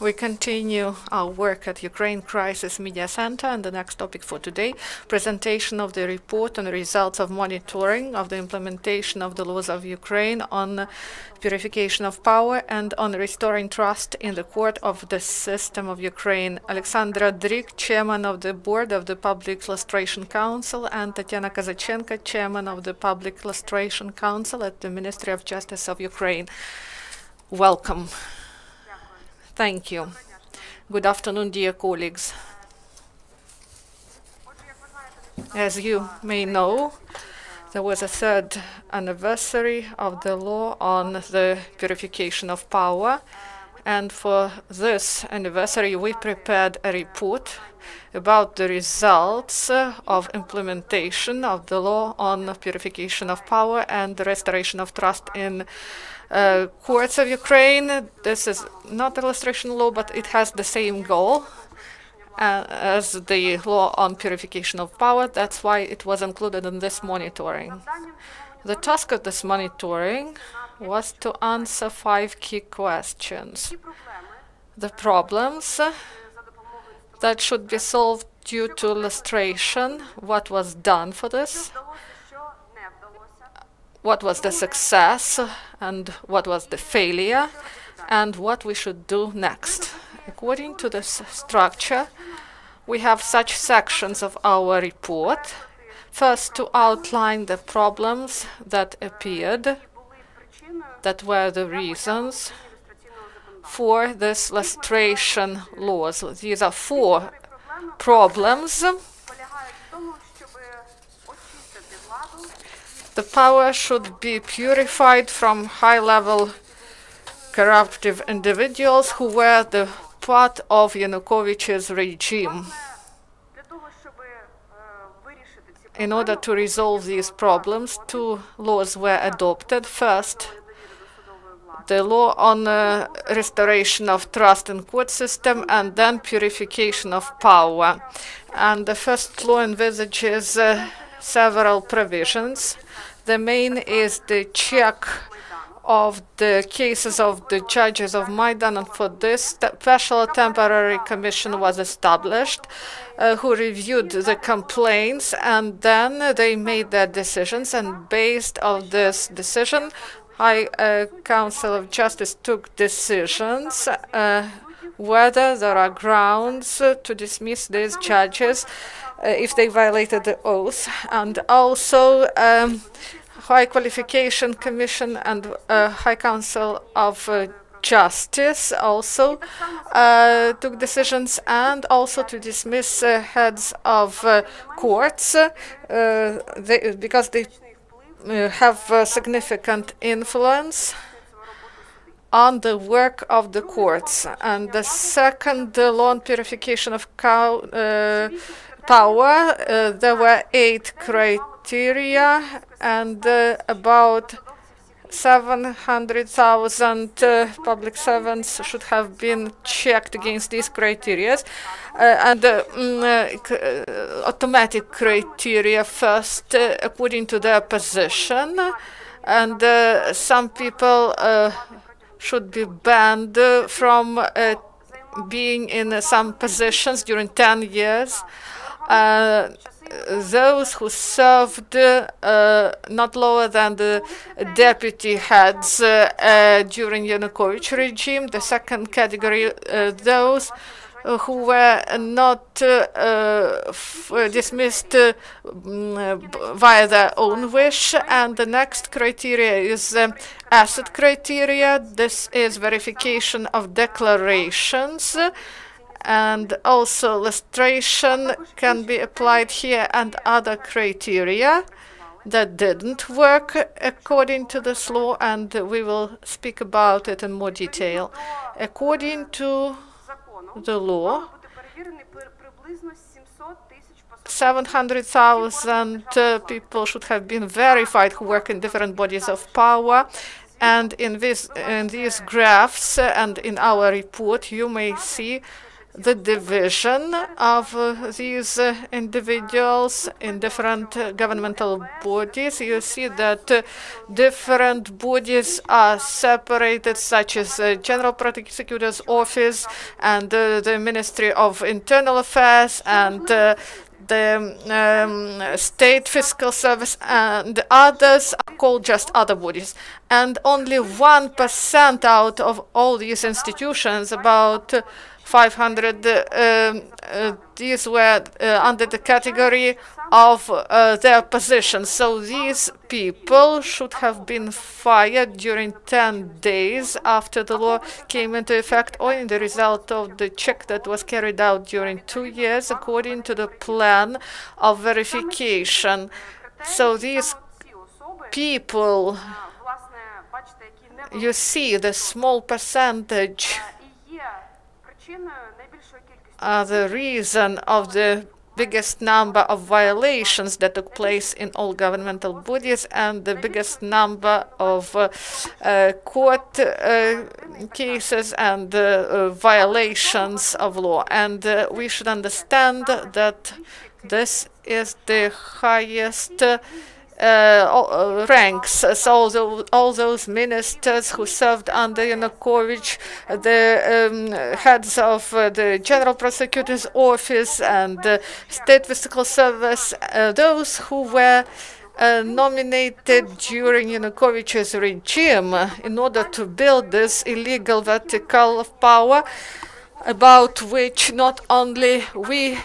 We continue our work at Ukraine Crisis Media Center, and the next topic for today, presentation of the report on the results of monitoring of the implementation of the laws of Ukraine on purification of power and on restoring trust in the court of the system of Ukraine. Oleksandra Drik, Chairman of the Board of the Public Lustration Council, and Tetyana Kozachenko, Chairman of the Public Lustration Council at the Ministry of Justice of Ukraine. Welcome. Thank you. Good afternoon, dear colleagues. As you may know, there was a third anniversary of the law on the purification of power, and for this anniversary we prepared a report about the results of implementation of the law on purification of power and the restoration of trust in courts of Ukraine. This is not a lustration law, but it has the same goal as the law on purification of power. That's why it was included in this monitoring. The task of this monitoring was to answer 5 key questions. The problems that should be solved due to lustration, what was done for this, what was the success and what was the failure, and what we should do next. According to this structure, we have such sections of our report. First, to outline the problems that appeared, that were the reasons for this lustration laws. These are 4 problems. The power should be purified from high-level corruptive individuals who were the part of Yanukovych's regime. In order to resolve these problems, 2 laws were adopted. First, the law on restoration of trust in court system, and then purification of power. And the first law envisages several provisions. The main is the check of the cases of the judges of Maidan, and for this, the special temporary commission was established who reviewed the complaints, and then they made their decisions, and based on this decision, High Council of Justice took decisions whether there are grounds to dismiss these judges if they violated the oath, and also High Qualification Commission and High Council of Justice also took decisions, and also to dismiss heads of courts because they have significant influence on the work of the courts. And the second law on purification of cow power, there were 8 criteria, and about 700,000 public servants should have been checked against these criteria, and automatic criteria first according to their position, and some people should be banned from being in some positions during 10 years. Those who served not lower than the deputy heads during Yanukovych regime. The second category, those who were not dismissed via their own wish. And the next criteria is asset criteria. This is verification of declarations. And also lustration can be applied here, and other criteria that didn't work according to this law, and we will speak about it in more detail. According to the law, 700,000 people should have been verified who work in different bodies of power. And in these graphs and in our report, you may see the division of these individuals in different governmental bodies. You see that different bodies are separated, such as the General Prosecutor's Office and the Ministry of Internal Affairs and the State Fiscal Service, and others are called just other bodies. And only 1% out of all these institutions, about 500, these were under the category of their positions. So these people should have been fired during 10 days after the law came into effect, or in the result of the check that was carried out during 2 years according to the plan of verification. So these people, you see the small percentage are the reason of the biggest number of violations that took place in all governmental bodies and the biggest number of court cases and violations of law. And we should understand that this is the highest ranks. So all those ministers who served under Yanukovych, the heads of the General Prosecutor's Office and the State Fiscal Service, those who were nominated during Yanukovych's regime in order to build this illegal vertical of power, about which not only we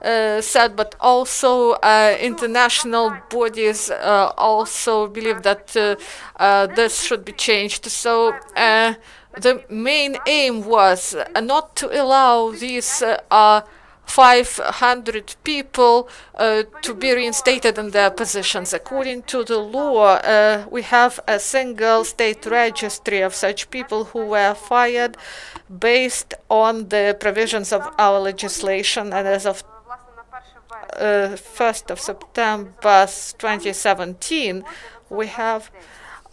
said, but also international bodies also believe that this should be changed. So the main aim was not to allow these 500 people to be reinstated in their positions. According to the law, we have a single state registry of such people who were fired based on the provisions of our legislation, and as of 1st of September 2017, we have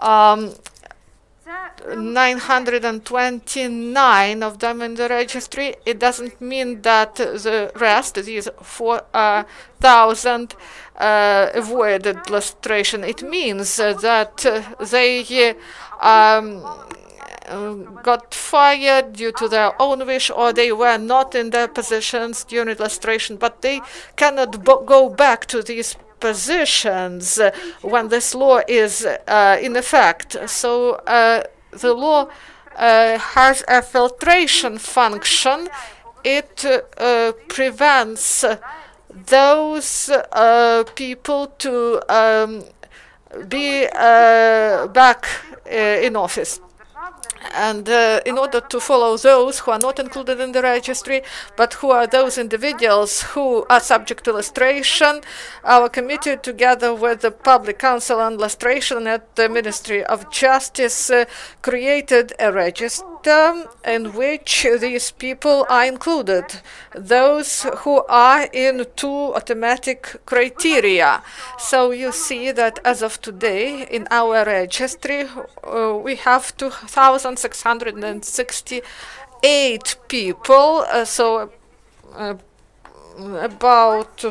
929 of them in the registry. It doesn't mean that the rest, these 4,000, avoided lustration. It means that they got fired due to their own wish, or they were not in their positions during lustration, but they cannot go back to these positions when this law is in effect. So the law has a filtration function. It prevents those people to be back in office. And in order to follow those who are not included in the registry, but who are those individuals who are subject to lustration, our committee, together with the Public Council on Lustration at the Ministry of Justice, created a register in which these people are included, those who are in 2 automatic criteria. So you see that as of today, in our registry, we have 2,668 people, so about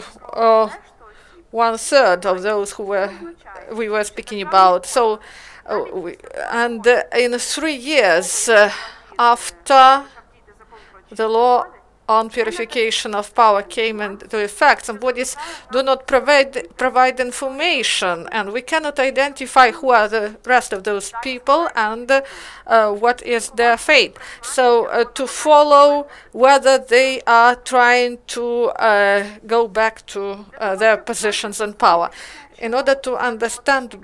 1/3 of those who we were speaking about. So, and in 3 years after the law on purification of power came into effect, some bodies do not provide information, and we cannot identify who are the rest of those people and what is their fate. So to follow whether they are trying to go back to their positions and power. In order to understand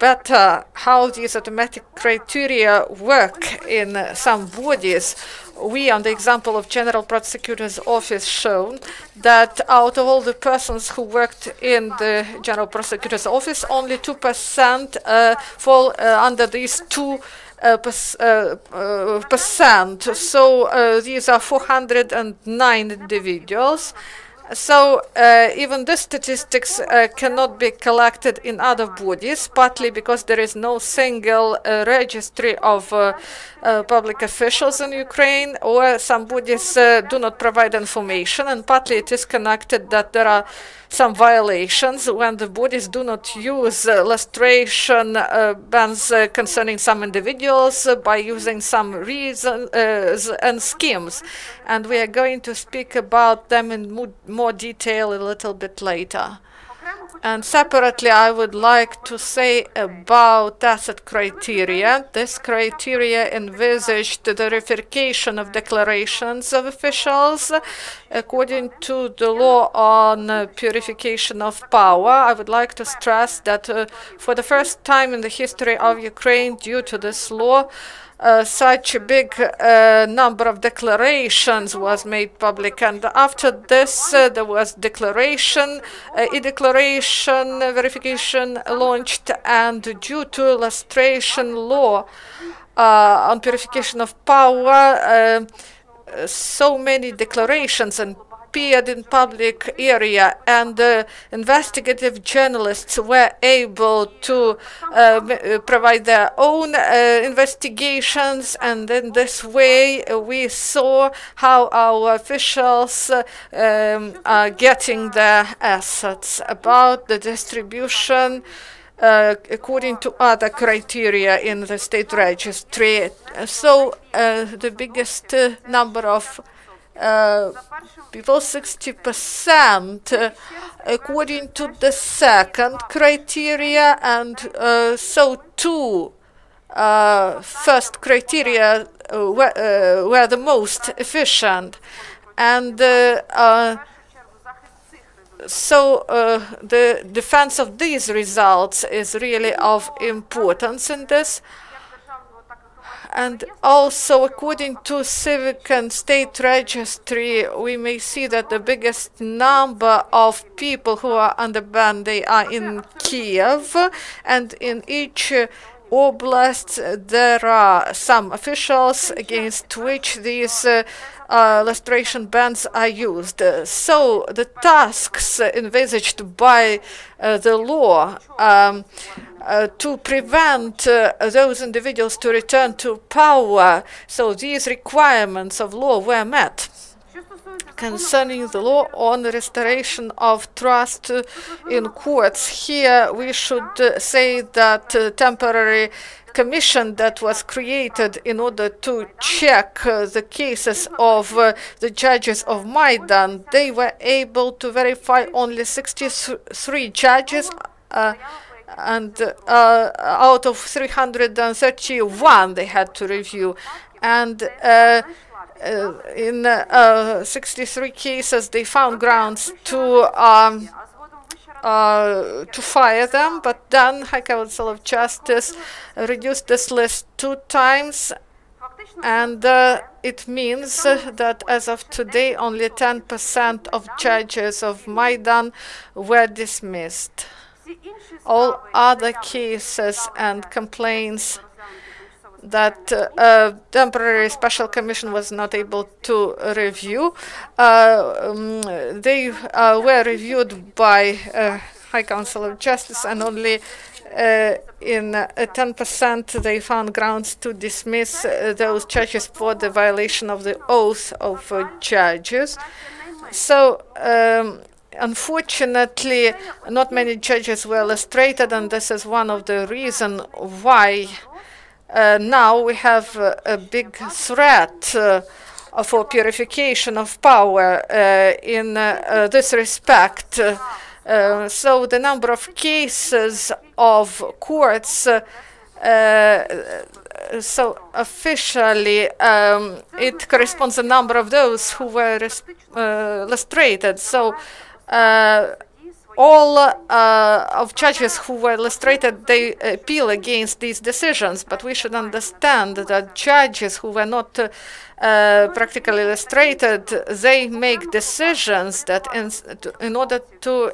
better how these automatic criteria work in some bodies, we, on the example of General Prosecutor's Office, shown that out of all the persons who worked in the General Prosecutor's Office, only 2% fall under these 2%. So these are 409 individuals. So even these statistics cannot be collected in other bodies, partly because there is no single registry of public officials in Ukraine, or some bodies do not provide information, and partly it is connected that there are some violations when the bodies do not use lustration bans concerning some individuals by using some reasons and schemes. And we are going to speak about them in more detail a little bit later. And separately, I would like to say about asset criteria. This criteria envisaged the verification of declarations of officials according to the law on purification of power. I would like to stress that for the first time in the history of Ukraine, due to this law, such a big number of declarations was made public, and after this there was declaration, e-declaration verification launched, and due to lustration law on purification of power, so many declarations and appeared in public area, and investigative journalists were able to provide their own investigations, and in this way we saw how our officials are getting their assets. About the distribution according to other criteria in the state registry. So the biggest number of people, 60%, according to the second criteria, and so two first criteria were the most efficient. And so the defense of these results is really of importance in this. And also, according to civic and state registry, we may see that the biggest number of people who are under ban, they are in Kiev, and in each oblast there are some officials against which these lustration bans are used. So the tasks envisaged by the law to prevent those individuals to return to power, so these requirements of law were met. Concerning the law on the restoration of trust in courts, here we should say that temporary commission that was created in order to check the cases of the judges of Maidan, they were able to verify only 63 judges, and out of 331 they had to review, and in 63 cases they found grounds to fire them, but then High Council of Justice reduced this list 2 times, and it means that as of today only 10% of judges of Maidan were dismissed. All other cases and complaints that temporary special commission was not able to review, they were reviewed by High Council of Justice, and only in 10% they found grounds to dismiss those judges for the violation of the oath of judges. So unfortunately, not many judges were lustrated, and this is one of the reasons why now we have a big threat for purification of power in this respect. So the number of cases of courts, so officially it corresponds to the number of those who were lustrated. So all of judges who were lustrated, they appeal against these decisions, but we should understand that judges who were not practically lustrated, they make decisions that in order to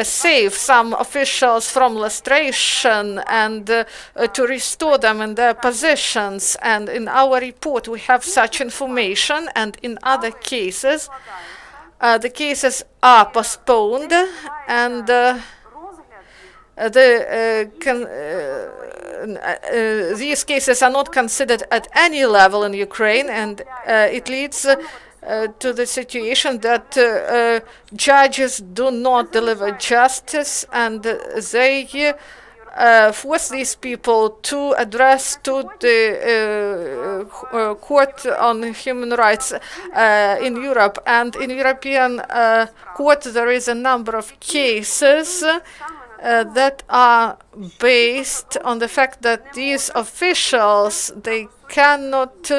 save some officials from lustration and to restore them in their positions. And in our report we have such information, and in other cases the cases are postponed, and these cases are not considered at any level in Ukraine, and it leads to the situation that judges do not deliver justice, and they force these people to address to the Court on Human Rights in Europe. And in European Court there is a number of cases that are based on the fact that these officials, they cannot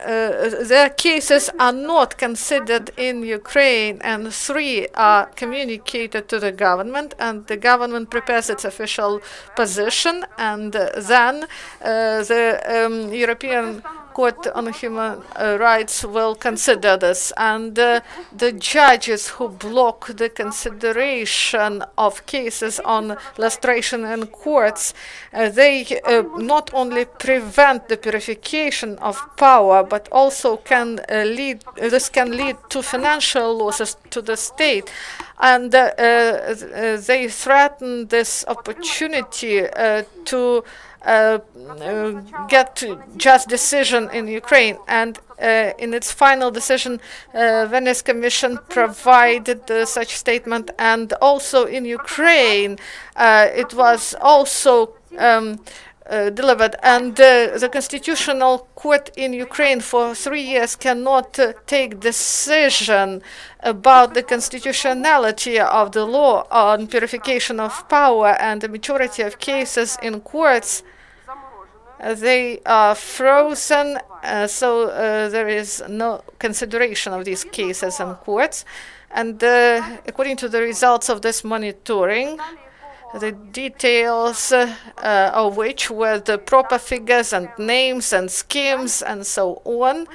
their cases are not considered in Ukraine, and 3 are communicated to the government, and the government prepares its official position, and then the European Court on Human Rights will consider this, and the judges who block the consideration of cases on lustration in courts, they not only prevent the purification of power, but also can lead to financial losses to the state, and they threaten this opportunity to get just decision in Ukraine. And in its final decision, Venice Commission provided such statement, and also in Ukraine it was also delivered, and the Constitutional Court in Ukraine for 3 years cannot take decision about the constitutionality of the law on purification of power, and the majority of cases in courts, they are frozen, so there is no consideration of these cases in courts. And according to the results of this monitoring, the details of which were the proper figures and names and schemes and so on.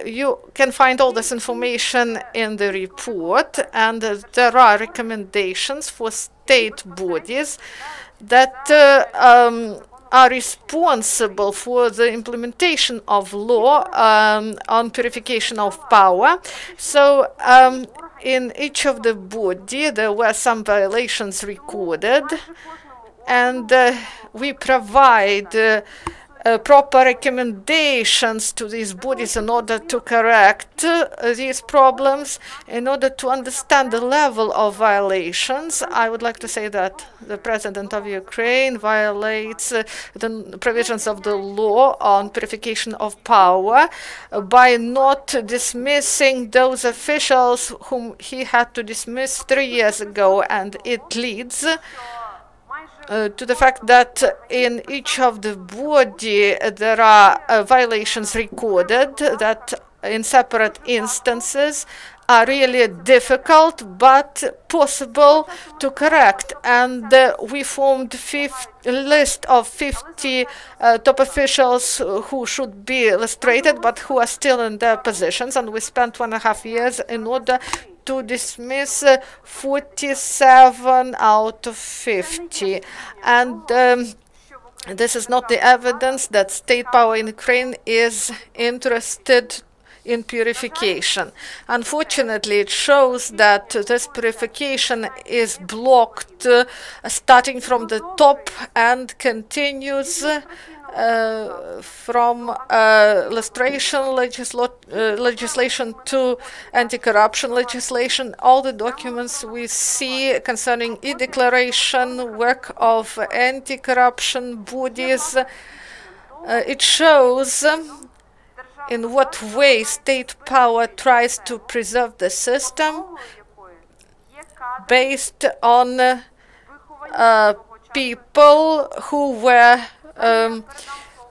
You can find all this information in the report, and there are recommendations for state bodies that are responsible for the implementation of law on purification of power. So in each of the body there were some violations recorded, and we provide proper recommendations to these bodies in order to correct these problems, in order to understand the level of violations. I would like to say that the President of Ukraine violates the provisions of the law on purification of power by not dismissing those officials whom he had to dismiss 3 years ago, and it leads to the fact that in each of the body there are violations recorded that in separate instances are really difficult but possible to correct. And we formed a list of 50 top officials who should be illustrated but who are still in their positions, and we spent 1.5 years in order to dismiss 47 out of 50. And this is not the evidence that state power in Ukraine is interested in purification. Unfortunately, it shows that this purification is blocked starting from the top and continues from lustration legislation to anti-corruption legislation. All the documents we see concerning e-declaration, work of anti-corruption bodies, it shows in what way state power tries to preserve the system based on people who were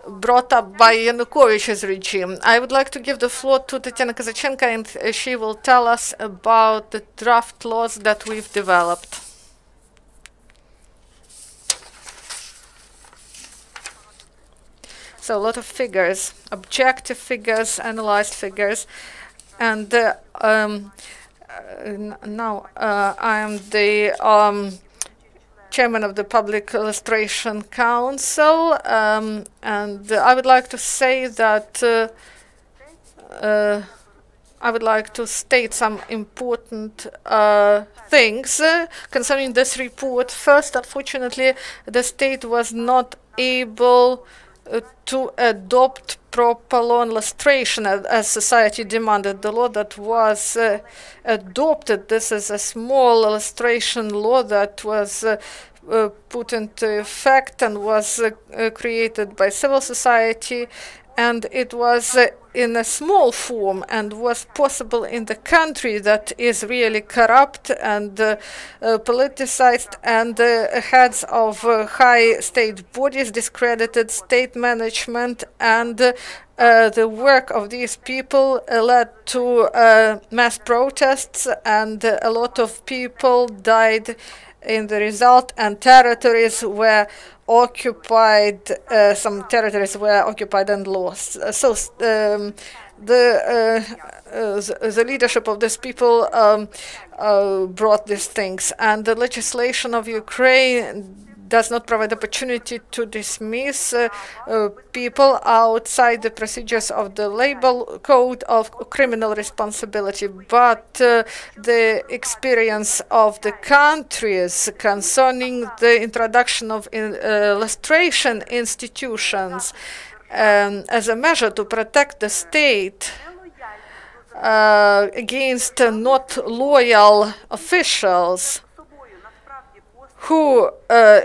brought up by Yanukovych's regime. I would like to give the floor to Tetyana Kozachenko, and she will tell us about the draft laws that we've developed. So a lot of figures, objective figures, analyzed figures, and now I am the chairman of the Public Lustration Council, and I would like to say that I would like to state some important things concerning this report. First, unfortunately, the state was not able to adopt proper law on lustration as society demanded. The law that was adopted, this is a small lustration law that was put into effect and was created by civil society, and it was in a small form and was possible in the country that is really corrupt and politicized, and heads of high state bodies discredited state management, and the work of these people led to mass protests, and a lot of people died in the result, and territories were occupied, some territories were occupied and lost. So the leadership of these people brought these things, and the legislation of Ukraine does not provide opportunity to dismiss people outside the procedures of the labor code of criminal responsibility, but the experience of the countries concerning the introduction of lustration institutions as a measure to protect the state against not loyal officials who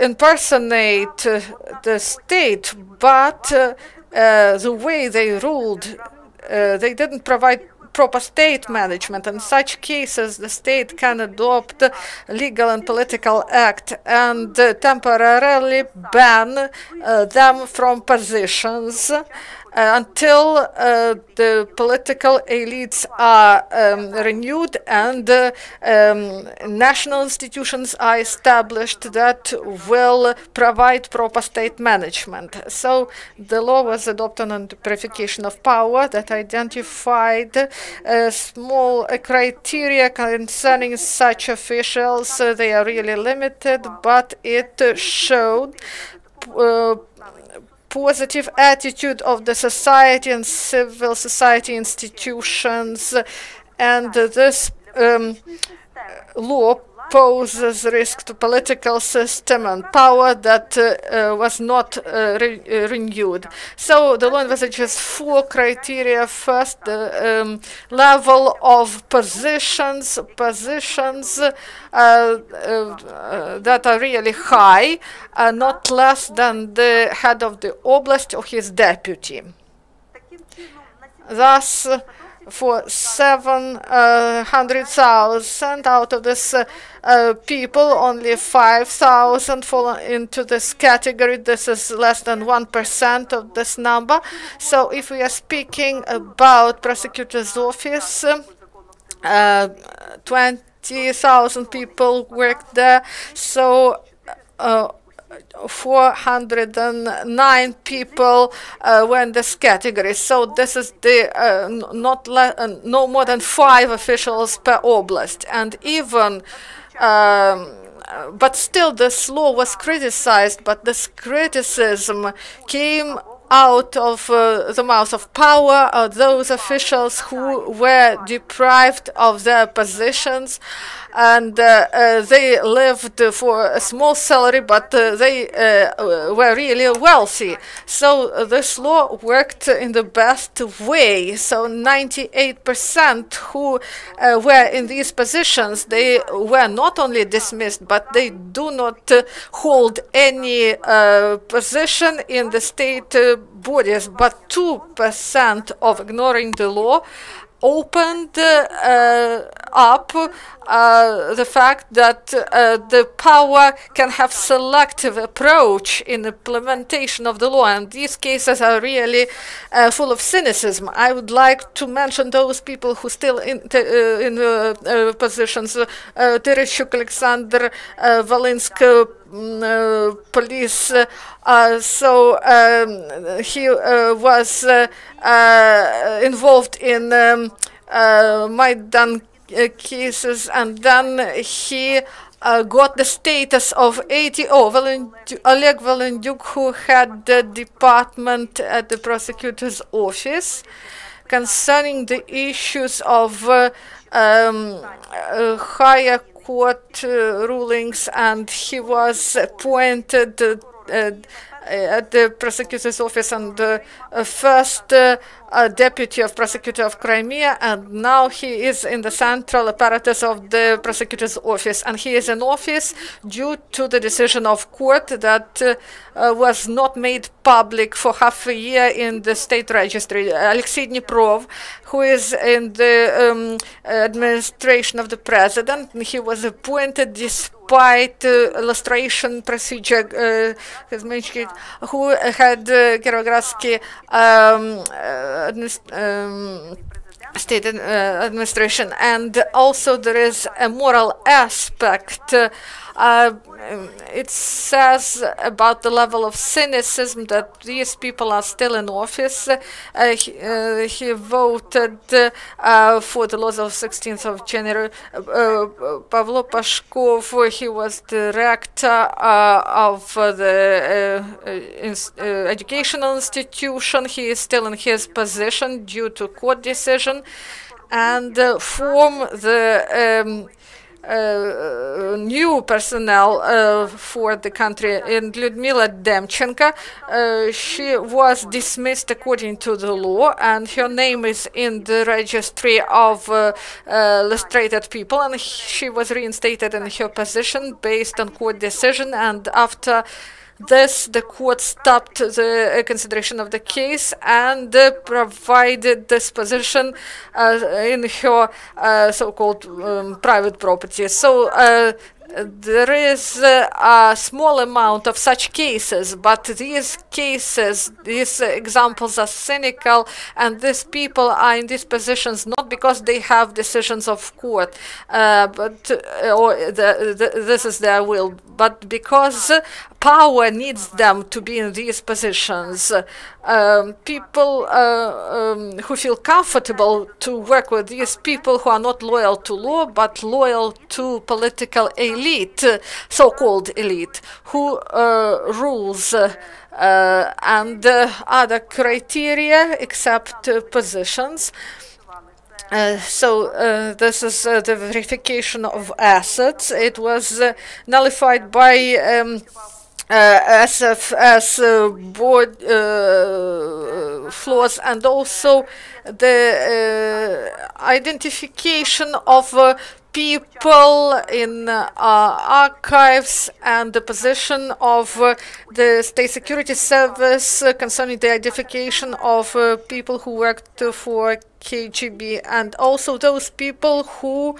impersonate the state, but the way they ruled, they didn't provide proper state management. In such cases, the state can adopt legal and political act and temporarily ban them from positions until the political elites are renewed and national institutions are established that will provide proper state management. So the law was adopted on the Purification of Power that identified small criteria concerning such officials. They are really limited, but it showed positive attitude of the society and civil society institutions, and this law poses risk to political system and power that was not renewed. So the law envisages 4 criteria. First, the level of positions that are really high, not less than the head of the oblast or his deputy. Thus, for 700,000 out of this people, only 5,000 fall into this category. This is less than 1% of this number. So if we are speaking about prosecutor's office, 20,000 people worked there. So 409 people were in this category. So this is the no more than 5 officials per oblast, and even but still this law was criticized, but this criticism came out of the mouth of power, those officials who were deprived of their positions, and they lived for a small salary, but they were really wealthy. So this law worked in the best way. So 98% who were in these positions, they were not only dismissed, but they do not hold any position in the state bodies, but 2% of ignoring the law opened up the fact that the power can have selective approach in implementation of the law, and these cases are really full of cynicism. I would like to mention those people who still in positions: Drik, Oleksandra, Volynsk police. So he was involved in Maidan cases, and then he got the status of ATO. Oleg Volyndyuk, who had the department at the prosecutor's office, concerning the issues of higher court rulings, and he was appointed at the prosecutor's office and first deputy of prosecutor of Crimea, and now he is in the central apparatus of the prosecutor's office, and he is in office due to the decision of court that was not made public for half a year in the state registry. Alexei Dniprov, who is in the administration of the president, he was appointed despite lustration procedure, who had Kirovogradsky state administration, and also there is a moral aspect. It says about the level of cynicism that these people are still in office. He voted for the laws of 16th of January. Pavlo Pashkov, he was director of the educational institution. He is still in his position due to court decision, and form the new personnel for the country. And Lyudmila Demchenko, she was dismissed according to the law, and her name is in the registry of lustrated people, and she was reinstated in her position based on court decision. And after this, the court stopped the consideration of the case and provided this position in her so-called private property. So there is a small amount of such cases, but these cases, these examples are cynical, and these people are in these positions not because they have decisions of court, but this is their will, but because power needs them to be in these positions. People who feel comfortable to work with these people who are not loyal to law but loyal to political elite, so-called elite, who rules and other criteria except positions. So this is the verification of assets. It was nullified by SFS board flaws, and also the identification of people in archives, and the position of the State Security Service concerning the identification of people who worked for KGB, and also those people who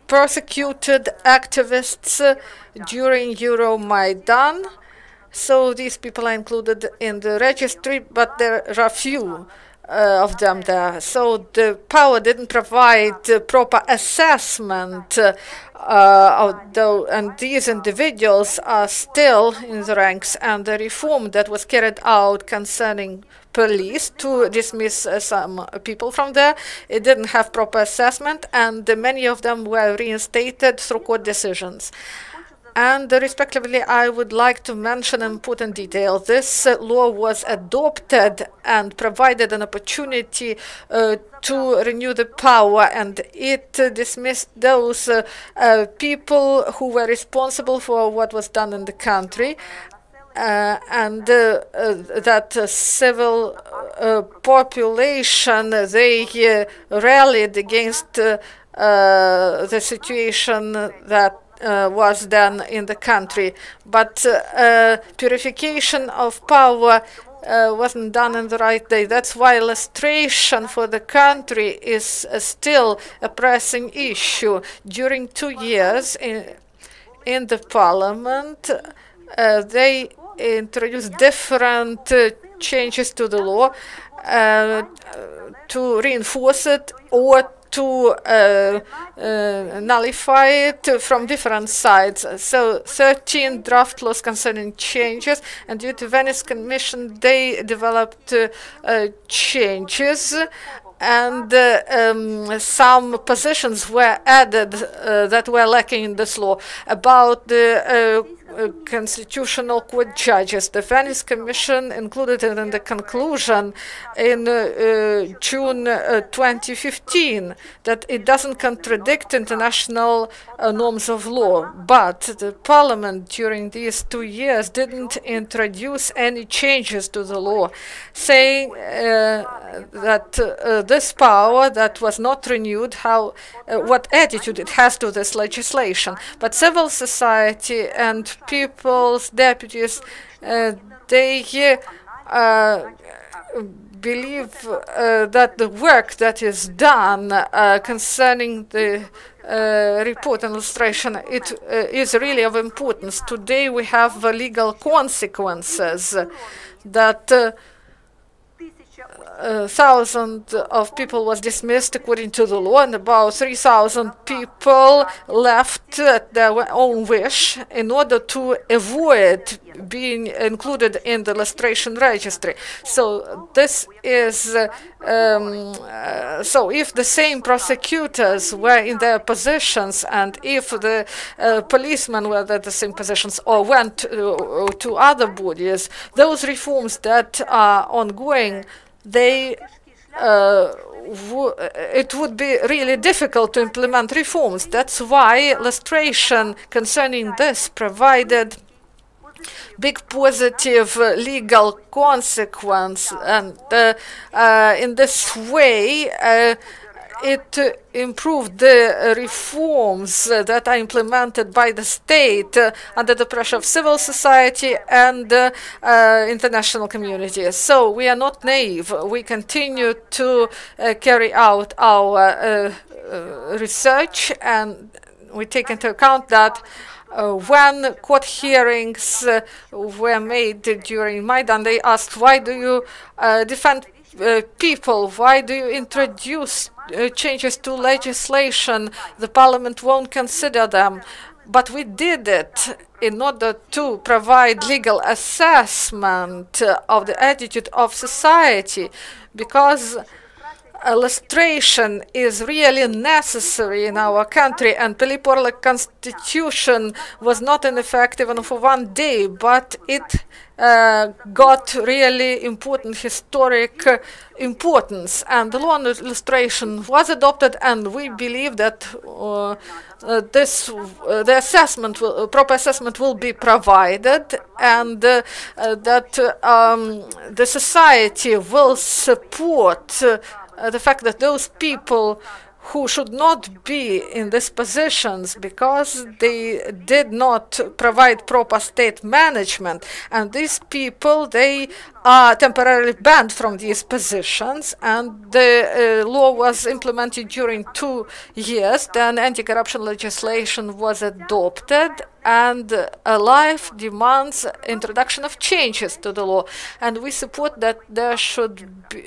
persecuted activists during Euromaidan. So these people are included in the registry, but there are few of them there. So the power didn't provide proper assessment, and these individuals are still in the ranks, and the reform that was carried out concerning police to dismiss some people from there, it didn't have proper assessment, and many of them were reinstated through court decisions. And respectively, I would like to mention and put in detail, this law was adopted and provided an opportunity to renew the power, and it dismissed those people who were responsible for what was done in the country, and that civil population, they rallied against the situation that was done in the country, but purification of power wasn't done in the right day. That's why lustration for the country is still a pressing issue. During 2 years in the parliament, they introduced different changes to the law to reinforce it or to nullify it from different sides. So 13 draft laws concerning changes, and due to Venice Commission, they developed changes, and some positions were added that were lacking in this law. About the constitutional court judges. The Venice Commission included it in the conclusion in June 2015 that it doesn't contradict international norms of law, but the parliament during these 2 years didn't introduce any changes to the law, saying that this power that was not renewed, what attitude it has to this legislation. But civil society and people's deputies, they believe that the work that is done concerning the report and illustration, it is really of importance. Today we have legal consequences that thousands of people was dismissed according to the law, and about 3,000 people left at their own wish in order to avoid being included in the lustration registry. So this is so if the same prosecutors were in their positions, and if the policemen were at the same positions or went to other bodies, those reforms that are ongoing, it would be really difficult to implement reforms. That's why lustration concerning this provided big positive legal consequence, and in this way it improved the reforms that are implemented by the state under the pressure of civil society and international community. So we are not naive. We continue to carry out our research, and we take into account that when court hearings were made during Maidan, they asked, why do you defend people? Why do you introduce changes to legislation? The parliament won't consider them. But we did it in order to provide legal assessment of the attitude of society, because illustration is really necessary in our country, and Piliporle constitution was not ineffective for one day, but it got really important historic importance, and the law on illustration was adopted, and we believe that the assessment, proper assessment will be provided, and that the society will support the fact that those people who should not be in these positions because they did not provide proper state management, and these people, they are temporarily banned from these positions, and the law was implemented during 2 years. Then anti-corruption legislation was adopted, and life demands introduction of changes to the law, and we support that there should be,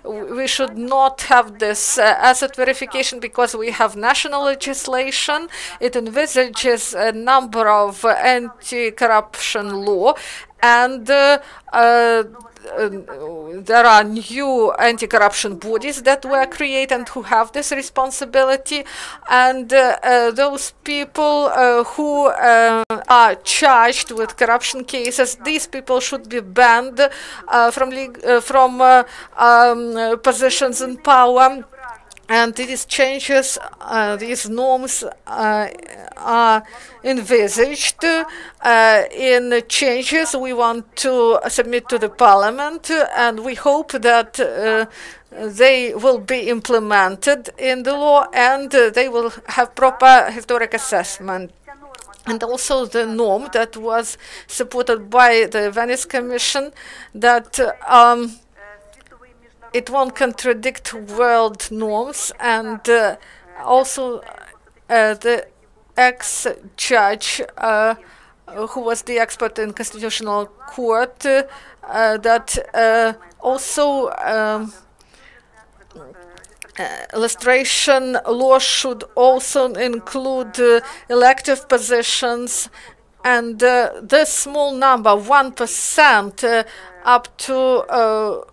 we should not have this asset verification, because we have national legislation. It envisages a number of anti-corruption law, and there are new anti-corruption bodies that were created who have this responsibility, and those people who are charged with corruption cases, these people should be banned from positions in power. And these changes, these norms are envisaged in changes we want to submit to the parliament, and we hope that they will be implemented in the law, and they will have proper historic assessment. And also the norm that was supported by the Venice Commission, that it won't contradict world norms, and also the ex-judge who was the expert in constitutional court, that also illustration law should also include elective positions, and this small number, 1%, up to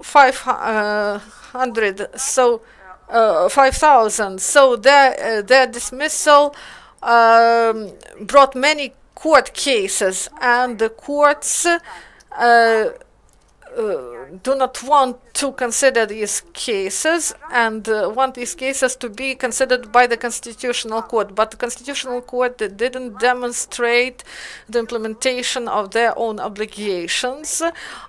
500, so 5,000. So their dismissal brought many court cases, and the courts do not want to consider these cases and want these cases to be considered by the Constitutional Court. But the Constitutional Court didn't demonstrate the implementation of their own obligations,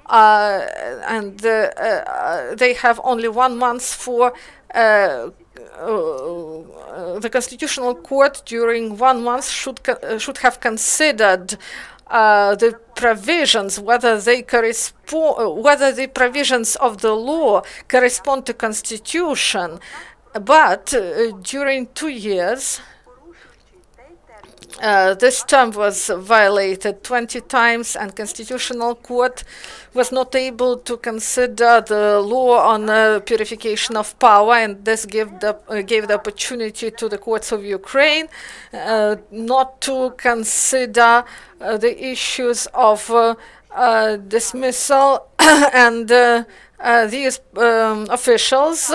and they have only 1 month for the Constitutional Court during 1 month should have considered the provisions, whether they correspond, whether the provisions of the law correspond to Constitution. But during 2 years, this term was violated 20 times, and Constitutional Court was not able to consider the law on purification of power, and this gave the opportunity to the courts of Ukraine not to consider the issues of dismissal, and these officials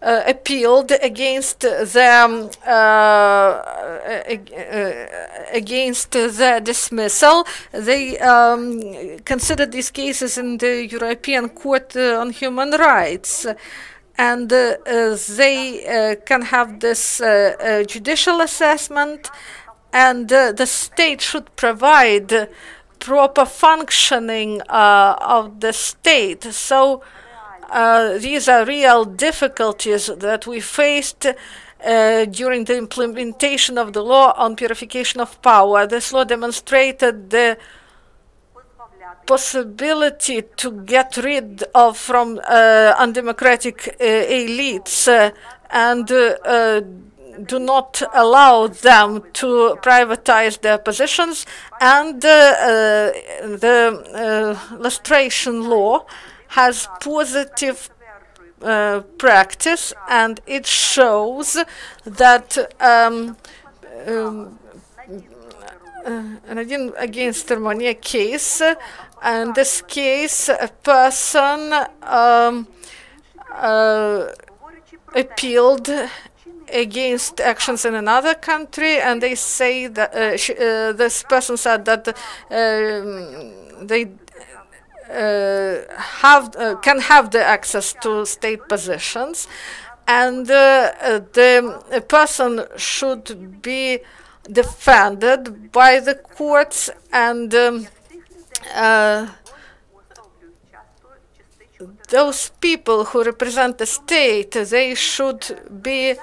appealed against the dismissal. They considered these cases in the European Court on Human Rights, and they can have this judicial assessment, and the state should provide proper functioning of the state. So these are real difficulties that we faced during the implementation of the law on purification of power. This law demonstrated the possibility to get rid of from undemocratic elites and do not allow them to privatize their positions, and the lustration law has positive practice, and it shows that against Romania case, in this case, a person appealed against actions in another country, and they say that this person said that they can have the access to state positions, and the person should be defended by the courts, and those people who represent the state, they should be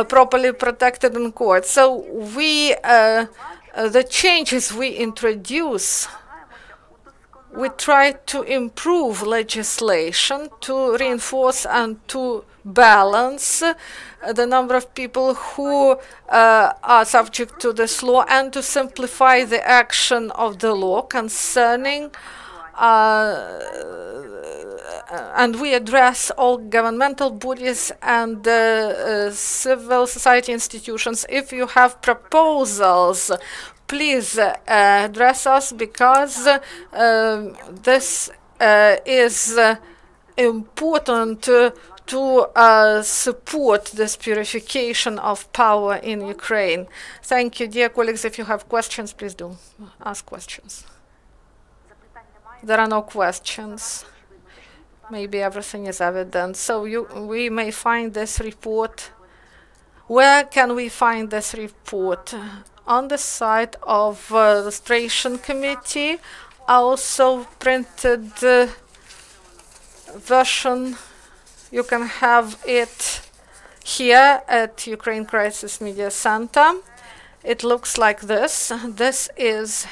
properly protected in court. So we, the changes we introduce, we try to improve legislation to reinforce and to balance the number of people who are subject to this law, and to simplify the action of the law concerning and we address all governmental bodies and civil society institutions. If you have proposals, please address us, because this is important to support this purification of power in Ukraine. Thank you, dear colleagues. If you have questions, please do ask questions. There are no questions. Maybe everything is evident. So we may find this report. Where can we find this report? On the site of the Lustration Committee. Also printed version. You can have it here at Ukraine Crisis Media Center. It looks like this. This is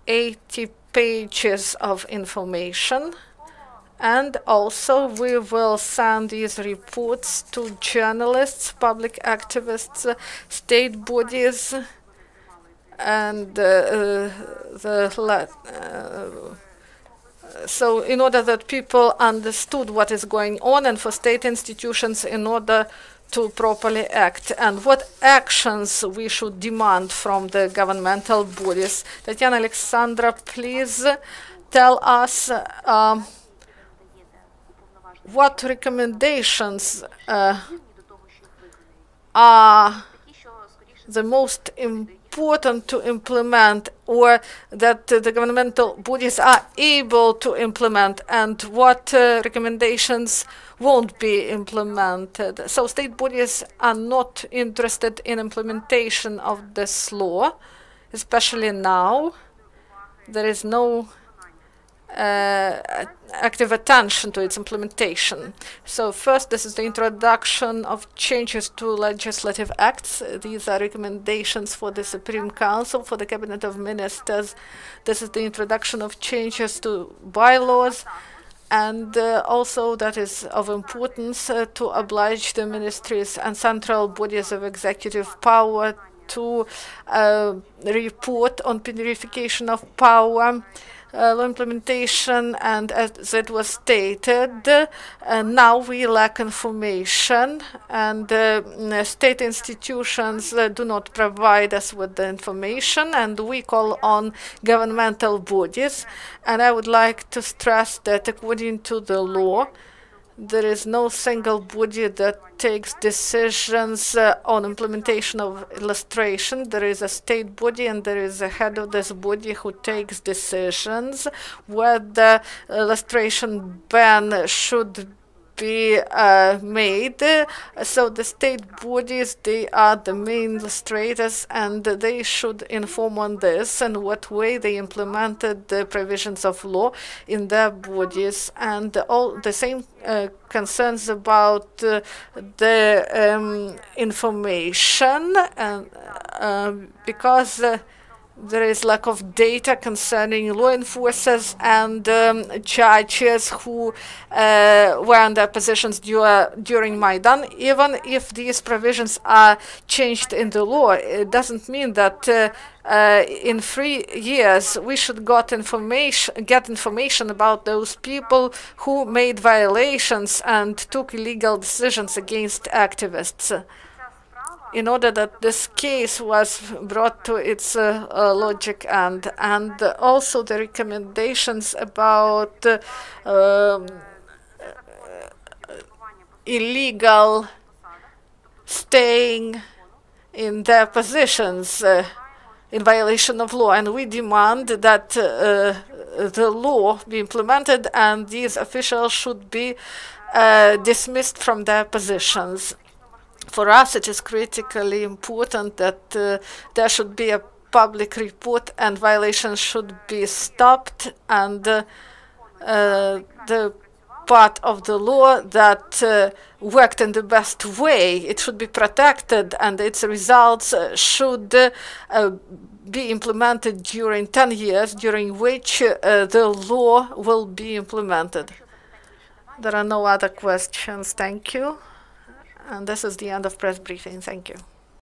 80 pages of information. And also we will send these reports to journalists, public activists, state bodies, and so in order that people understood what is going on, and for state institutions in order to properly act, and what actions we should demand from the governmental bodies. Tetyana, Oleksandra, please tell us what recommendations are the most important important to implement, or that the governmental bodies are able to implement, and what recommendations won't be implemented. So state bodies are not interested in implementation of this law, especially now. There is no active attention to its implementation. So first, this is the introduction of changes to legislative acts. These are recommendations for the Supreme Council, for the Cabinet of Ministers. This is the introduction of changes to bylaws, and also that is of importance to oblige the ministries and central bodies of executive power to report on purification of power, law implementation, and as it was stated, now we lack information, and state institutions do not provide us with the information, and we call on governmental bodies. And I would like to stress that according to the law, there is no single body that takes decisions on implementation of lustration. There is a state body, and there is a head of this body who takes decisions whether lustration ban should be made. So the state bodies, they are the main lustrators, and they should inform on this and what way they implemented the provisions of law in their bodies, and all the same concerns about the information, because there is lack of data concerning law enforcers and judges who were in their positions during Maidan. Even if these provisions are changed in the law, it doesn't mean that in 3 years we should get information about those people who made violations and took illegal decisions against activists. In order that this case was brought to its logic end, and also the recommendations about illegal staying in their positions in violation of law, and we demand that the law be implemented and these officials should be dismissed from their positions. For us, it is critically important that there should be a public report and violations should be stopped, and the part of the law that worked in the best way, it should be protected, and its results should be implemented during 10 years, during which the law will be implemented. There are no other questions. Thank you. And this is the end of press briefing. Thank you.